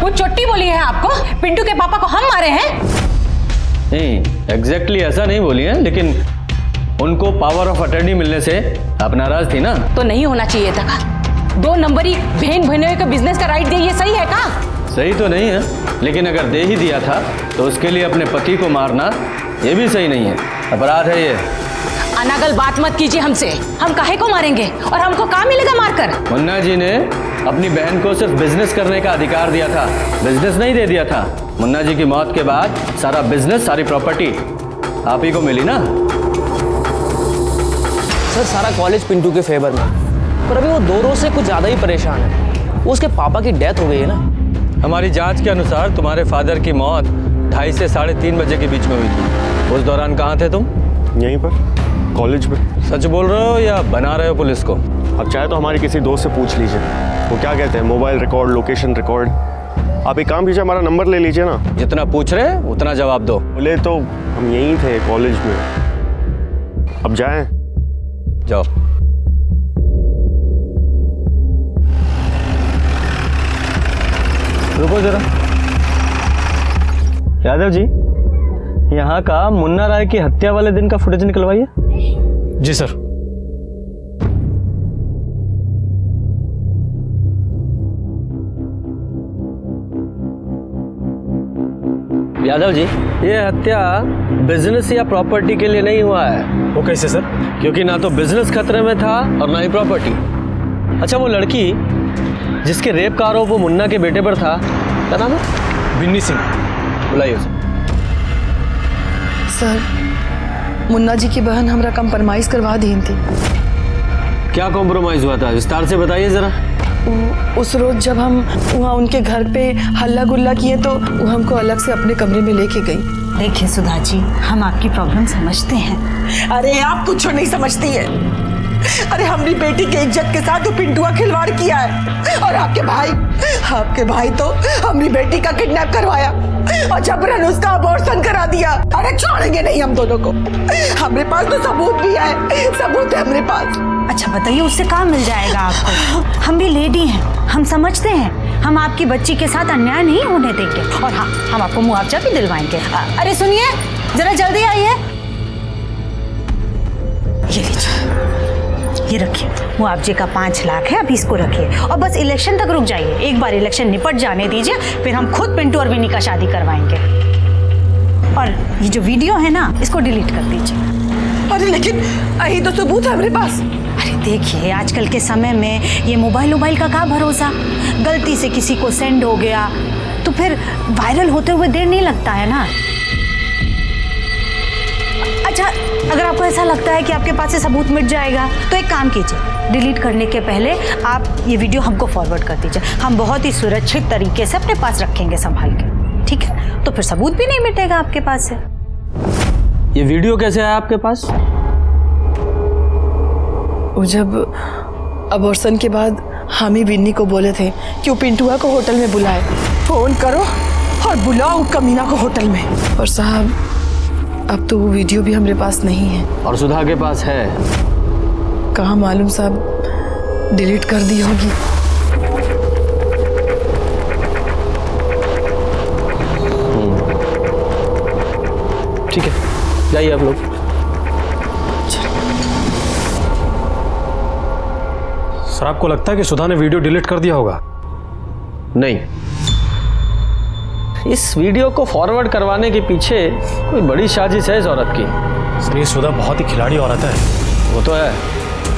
वो चोटी बोली है आपको? पिंटू के पापा को हम मारे हैं? नहीं, एग्जैक्टली ऐसा नहीं बोली है, लेकिन उनको पावर ऑफ अटर्नी मिलने से आप नाराज थी ना। तो नहीं होना चाहिए था का? 2 नंबरी बहन बहनोई का बिजनेस का राइट दे, ये सही है का? सही तो नहीं है, लेकिन अगर दे ही दिया था तो उसके लिए अपने पति को मारना ये भी सही नहीं है, अपराध है ये। अनागल बात मत कीजिए हमसे। हम काहे को मारेंगे और हमको क्या मिलेगा मारकर? मुन्ना जी ने अपनी बहन को सिर्फ बिजनेस करने का अधिकार दिया था, बिजनेस नहीं दे दिया था। मुन्ना जी की मौत के बाद सारा बिजनेस, सारी प्रॉपर्टी आप ही को मिली ना। सर, सारा कॉलेज पिंटू के फेवर में, पर अभी वो 2 रोज से कुछ ज़्यादा ही परेशान है। वो उसके पापा की डेथ हो गई है ना। हमारी जांच के अनुसार तुम्हारे फादर की मौत 2:30 से 3:30 बजे के बीच में हुई थी। उस दौरान कहाँ थे तुम? यहीं पर, कॉलेज में। सच बोल रहे हो या बना रहे हो पुलिस को? अब चाहे तो हमारे किसी दोस्त से पूछ लीजिए, वो क्या कहते हैं, मोबाइल रिकॉर्ड, लोकेशन रिकॉर्ड। आप एक काम कीजिए, हमारा नंबर ले लीजिए ना। जितना पूछ रहे हैं उतना जवाब दो। बोले तो हम यहीं थे कॉलेज में। अब जाएं? जाओ। रुको जरा। यादव जी, यहाँ का मुन्ना राय की हत्या वाले दिन का फुटेज निकलवाइए। जी सर। यादव जी, ये हत्या बिजनेस या प्रॉपर्टी के लिए नहीं हुआ है। वो कैसे सर? क्योंकि ना तो बिजनेस खतरे में था और ना ही प्रॉपर्टी। अच्छा, वो लड़की जिसके रेप का आरोप वो मुन्ना के बेटे पर था, क्या नाम है? विन्नी सिंह। बुलाइए उसे। सर, मुन्ना जी की बहन हमरा कंप्रोमाइज करवा दी थी। क्या कॉम्प्रोमाइज हुआ था, विस्तार से बताइए जरा। उस रोज जब हम वहाँ उनके घर पे हल्ला गुल्ला किए तो वो हमको अलग से अपने कमरे में लेके गई। देखिए सुधा जी, हम आपकी प्रॉब्लम समझते हैं। अरे आप कुछ नहीं समझती है। अरे हमारी बेटी के इज्जत के साथ तो पिंटुआ खिलवाड़ किया है, और आपके भाई तो हमारी बेटी का किडनैप करवाया और जबरन उसका अबॉर्शन करा दिया। अरे छोड़ेंगे नहीं हम दोनों को। हमारे पास तो सबूत भी है, सबूत है हमारे पास। अच्छा बताइए, उससे काम मिल जाएगा आपको? हम भी लेडी हैं, हम समझते हैं। हम आपकी बच्ची के साथ अन्याय नहीं होने देंगे, और हाँ, हम आपको मुआवजा भी दिलवाएंगे। अरे सुनिए, जरा जल्दी आइए। ये लीजिए, ये रखिए, मुआवजे का 5 लाख है, अभी इसको रखिए और बस इलेक्शन तक रुक जाइए। एक बार इलेक्शन निपट जाने दीजिए, फिर हम खुद पिंटू और विनी का शादी करवाएंगे। और ये जो वीडियो है ना, इसको डिलीट कर दीजिए। अरे लेकिन यही तो सबूत है हमारे पास। अरे देखिए, आजकल के समय में ये मोबाइल का क्या भरोसा, गलती से किसी को सेंड हो गया तो फिर वायरल होते हुए देर नहीं लगता है ना। अच्छा, अगर आपको ऐसा लगता है कि आपके पास से सबूत मिट जाएगा तो एक काम कीजिए, डिलीट करने के पहले आप ये वीडियो हमको फॉरवर्ड कर दीजिए। हम बहुत ही सुरक्षित तरीके से अपने पास रखेंगे संभाल के, ठीक है? तो फिर सबूत भी नहीं मिटेगा आपके पास से। ये वीडियो कैसे आया आपके पास? वो जब अबॉर्शन के बाद हम ही विन्नी को बोले थे कि वो पिंटुआ को होटल में बुलाए। फोन करो और बुलाओ कमीना को होटल में। और साहब, अब तो वो वीडियो भी हमारे पास नहीं है। और सुधा के पास है? कहाँ मालूम साहब, डिलीट कर दी होगी। ठीक है, जाइए आप लोग। सर, आपको लगता है कि सुधा ने वीडियो डिलीट कर दिया होगा? नहीं, इस वीडियो को फॉरवर्ड करवाने के पीछे कोई बड़ी साजिश है इस औरत की। सर, ये सुधा बहुत ही खिलाड़ी औरत है। वो तो है,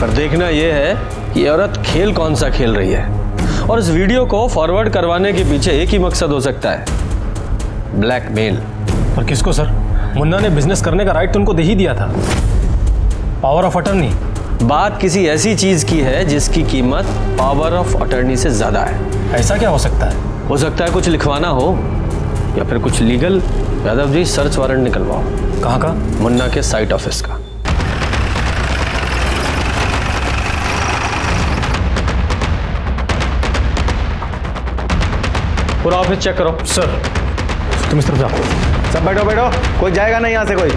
पर देखना यह है कि ये औरत खेल कौन सा खेल रही है। और इस वीडियो को फॉरवर्ड करवाने के पीछे एक ही मकसद हो सकता है, ब्लैकमेल। पर किसको सर? मुन्ना ने बिजनेस करने का राइट तो उनको दे ही दिया था, पावर ऑफ अटर्नी। बात किसी ऐसी चीज की है जिसकी कीमत पावर ऑफ अटर्नी से ज्यादा है। ऐसा क्या हो सकता है? हो सकता है कुछ लिखवाना हो या फिर कुछ legal. Yadav ji, search warrant निकलवाओ। कहाँ का? मुन्ना के साइट ऑफिस का। पूरा ऑफिस चेक करो। सर, तुम इस तरफ जाओ। सब बैठो बैठो, कोई जाएगा नहीं यहाँ से कोई।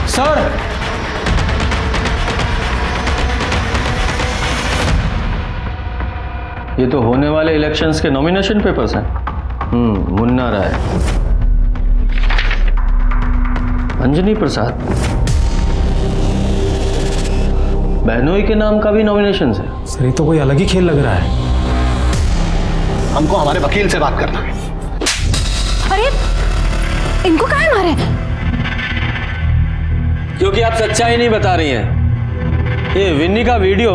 सर, ये तो होने वाले इलेक्शंस के नॉमिनेशन पेपर्स हैं। मुन्ना राय, अंजनी प्रसाद, बहनोई के नाम का भी नॉमिनेशन है। सर, ये तो कोई अलग ही खेल लग रहा है। हमको हमारे वकील से बात करना है। अरे इनको काहे मारे? क्योंकि आप सच्चाई नहीं बता रही हैं। ये विन्नी का वीडियो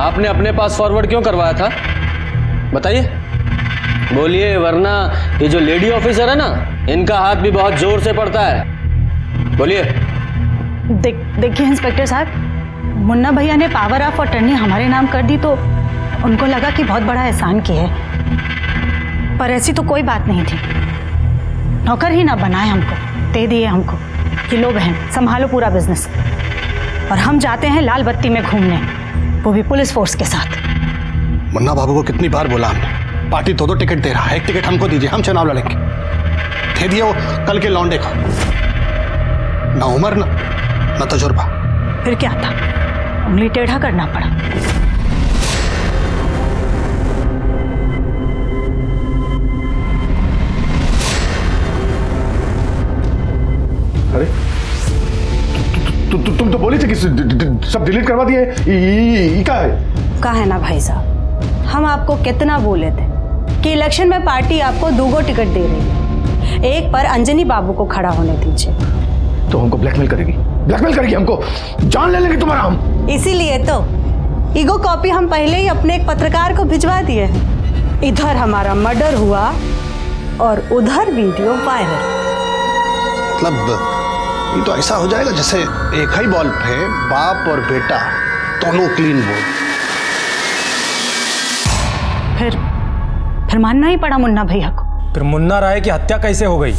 आपने अपने पास फॉरवर्ड क्यों करवाया था, बताइए, बोलिए, वरना ये जो लेडी ऑफिसर है ना, इनका हाथ भी बहुत जोर से पड़ता है। बोलिए। देखिए इंस्पेक्टर साहब, मुन्ना भैया ने पावर ऑफ अटर्नी हमारे नाम कर दी तो उनको लगा कि बहुत बड़ा एहसान किया है, पर ऐसी तो कोई बात नहीं थी। नौकर ही ना बनाए हमको, दे दिए हमको कि लो बहन संभालो पूरा बिजनेस, और हम जाते हैं लाल बत्ती में घूमने, वो भी पुलिस फोर्स के साथ। मुन्ना बाबू को कितनी बार बोला हमने, पार्टी 2-2 टिकट दे रहा है, एक टिकट हमको दीजिए, हम चुनाव लड़ेंगे। दे दिया वो कल के लौंडे को, ना उम्र ना तजुर्बा। फिर क्या था, उंगली टेढ़ा करना पड़ा। अरे तुम तो बोली थी कि सब डिलीट करवा दिए, क्या है? कहा है ना भाई साहब, हम आपको कितना बोले थे कि इलेक्शन में पार्टी आपको 2 टिकट दे रही है, एक पर अंजनी बाबू को खड़ा होने दीजिए। तो हमको ब्लैकमेल करेगी हमको, जान ले लेंगे तुम्हारा हम। इसीलिए तो ईगो कॉपी हम पहले ही अपने एक पत्रकार को भिजवा दिए हैं। इधर हमारा मर्डर हुआ और उधर वीडियो वायरल। मतलब ये तो ऐसा हो जाएगा जैसे एक ही बॉल पे बाप और बेटा दोनों क्लीन बोल। फिर मानना ही पड़ा मुन्ना भैया को। फिर मुन्ना राय की हत्या कैसे हो गई?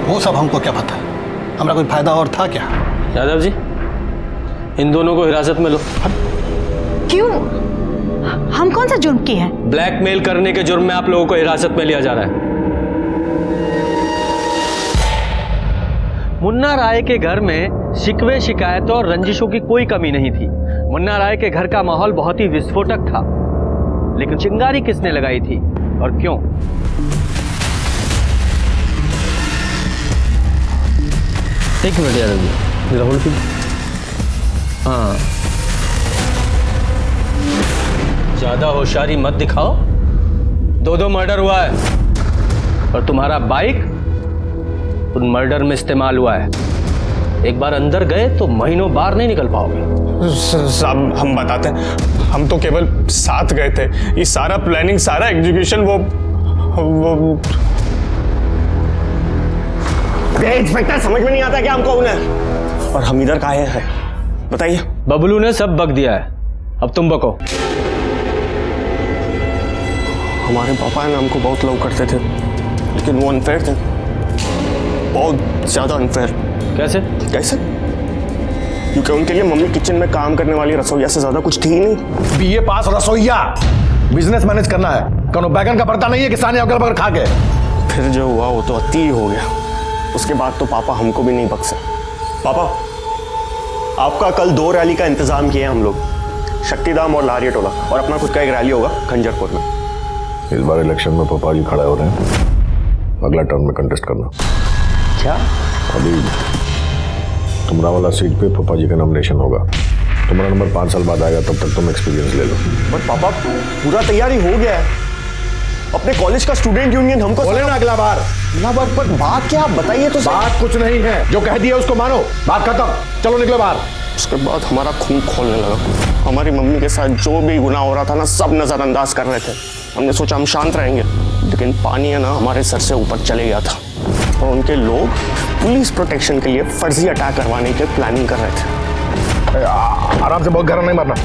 वो सब हमको क्या पता, हमारा कोई फायदा और था क्या? यादव जी, इन दोनों को हिरासत में लो। क्यों? हम कौन सा जुर्म किए हैं? ब्लैकमेल करने के जुर्म में आप लोगों को हिरासत में लिया जा रहा है। मुन्ना राय के घर में शिकवे शिकायतों और रंजिशों की कोई कमी नहीं थी। मुन्ना राय के घर का माहौल बहुत ही विस्फोटक था, लेकिन चिंगारी किसने लगाई थी और क्यों? एक मिनट यादव जी, जरा होल्ड कीजिए। हाँ, ज्यादा होशियारी मत दिखाओ। दो मर्डर हुआ है और तुम्हारा बाइक उन मर्डर में इस्तेमाल हुआ है। एक बार अंदर गए तो महीनों बाहर नहीं निकल पाओगे। साहब हम बताते हैं, हम तो केवल साथ गए थे। ये सारा प्लानिंग, सारा एग्जीक्यूशन वो इंस्पेक्टर समझ में नहीं आता क्या हमको उन्हें, और हम इधर काहे हैं बताइए। बबलू ने सब बक दिया है, अब तुम बको। हमारे पापा ने हमको बहुत लव करते थे, लेकिन वो अनफेयर थे, बहुत ज्यादा अनफेयर। कैसे? क्योंकि उनके लिए मम्मी किचन में काम करने वाली रसोइया से ज्यादा कुछ थी ही नहीं। बीए पास रसोइया, बिजनेस मैनेज करना है, कौन बैगन का पड़ता नहीं है कि साने अगल बगल खा के। फिर जो हुआ वो तो अति हो गया। उसके बाद तो पापा हमको भी नहीं बख्शे। पापा, आपका कल 2 रैली का इंतजाम किए हम लोग, शक्तिधाम और लारिया टोला, और अपना खुद का एक रैली होगा खंजरपुर में। इस बार इलेक्शन में पापा जी खड़ा हो रहे हैं, अगला टर्म में कंटेस्ट करना। क्या? अभी तुमरा वाला सीट पे पापा जी का नॉमिनेशन होगा। तुम्हारा नंबर 5 साल बाद आएगा, तब तक तुम एक्सपीरियंस ले लो। बट पापा पूरा तैयारी हो गया है, अपने कॉलेज का स्टूडेंट यूनियन हमको बोले ना अगला बार। पर बात क्या, आप बताइए तो। बात कुछ नहीं है, जो कह दिया उसको मानो, बात खत्म, चलो निकलो बाहर। उसके बाद हमारा खून खोलने लगा। हमारी मम्मी के साथ जो भी गुनाह हो रहा था ना, सब नजरअंदाज कर रहे थे। हमने सोचा हम शांत रहेंगे, लेकिन पानी है ना हमारे सर से ऊपर चले गया था, और उनके लोग पुलिस प्रोटेक्शन के लिए फर्जी अटैक करवाने की प्लानिंग कर रहे थे। आराम से, बहुत गरम नहीं मारना।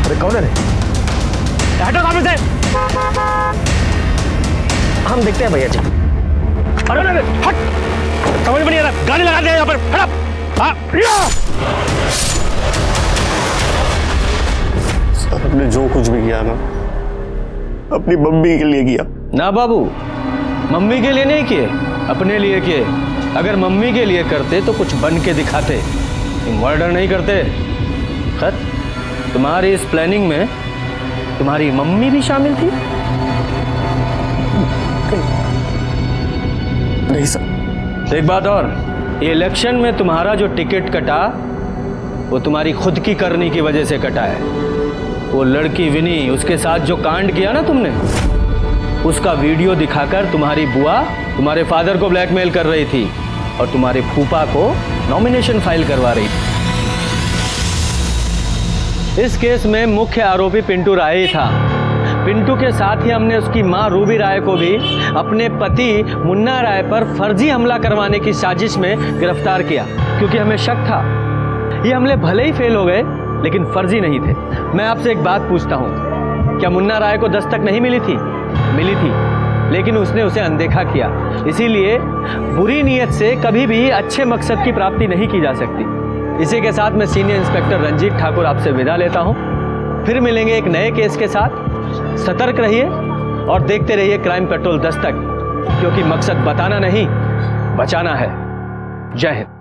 अरे कौन है? हटो सामने से। हम देखते हैं भैया जी। अरे हट, समझ में नहीं आ रहा, गाड़ी लगा दिया यहाँ पर। हमने जो कुछ भी किया ना, अपनी मम्मी के लिए किया। ना बाबू, मम्मी के लिए नहीं किए, अपने लिए किए। अगर मम्मी के लिए करते तो कुछ बन के दिखाते, मर्डर नहीं करते। खैर, तुम्हारी इस प्लानिंग में तुम्हारी मम्मी भी शामिल थी? नहीं सर। एक बात और, ये इलेक्शन में तुम्हारा जो टिकट कटा वो तुम्हारी खुद की करनी की वजह से कटा है। वो लड़की विनी, उसके साथ जो कांड किया ना तुमने, उसका वीडियो दिखाकर तुम्हारी बुआ तुम्हारे फादर को ब्लैकमेल कर रही थी और तुम्हारे फूफा को नॉमिनेशन फाइल करवा रही थी। इस केस में मुख्य आरोपी पिंटू राय ही था। पिंटू के साथ ही हमने उसकी मां रूबी राय को भी अपने पति मुन्ना राय पर फर्जी हमला करवाने की साजिश में गिरफ्तार किया, क्योंकि हमें शक था ये हमले भले ही फेल हो गए लेकिन फर्जी नहीं थे। मैं आपसे एक बात पूछता हूँ, क्या मुन्ना राय को दस्तक नहीं मिली थी? मिली थी, लेकिन उसने उसे अनदेखा किया। इसीलिए बुरी नीयत से कभी भी अच्छे मकसद की प्राप्ति नहीं की जा सकती। इसी के साथ मैं सीनियर इंस्पेक्टर रंजीत ठाकुर आपसे विदा लेता हूँ। फिर मिलेंगे एक नए केस के साथ। सतर्क रहिए और देखते रहिए क्राइम पेट्रोल दस्तक, क्योंकि मकसद बताना नहीं, बचाना है। जय हिंद।